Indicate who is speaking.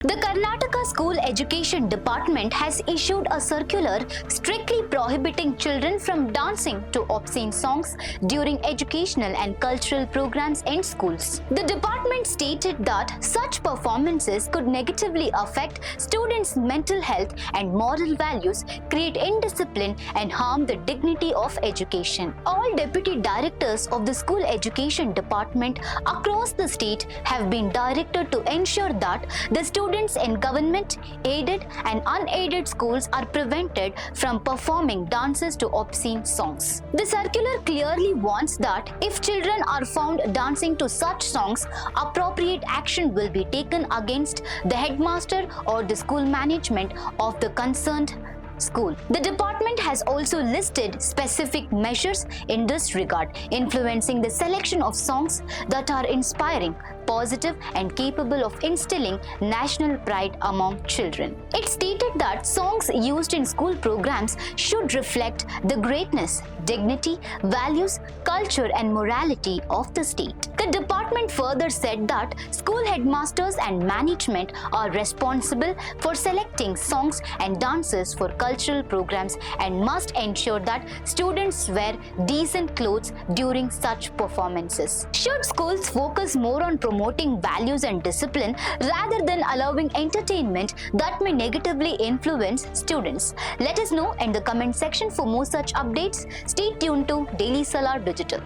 Speaker 1: The Karnataka School Education Department has issued a circular strictly prohibiting children from dancing to obscene songs during educational and cultural programs in schools. The department stated that such performances could negatively affect students' mental health and moral values, create indiscipline, and harm the dignity of education. All deputy directors of the School Education Department across the state have been directed to ensure that the students in government, aided and unaided schools are prevented from performing dances to obscene songs. The circular clearly warns that if children are found dancing to such songs, appropriate action will be taken against the headmaster or the school management of the concerned school. The department has also listed specific measures in this regard, influencing the selection of songs that are inspiring, positive, and capable of instilling national pride among children. It stated that songs used in school programs should reflect the greatness, dignity, values, culture, and morality of the state. The department further said that school headmasters and management are responsible for selecting songs and dances for cultural programs and must ensure that students wear decent clothes during such performances. Should schools focus more on promoting values and discipline rather than allowing entertainment that may negatively influence students? Let us know in the comment section for more such updates. Stay tuned to Daily Salar Digital.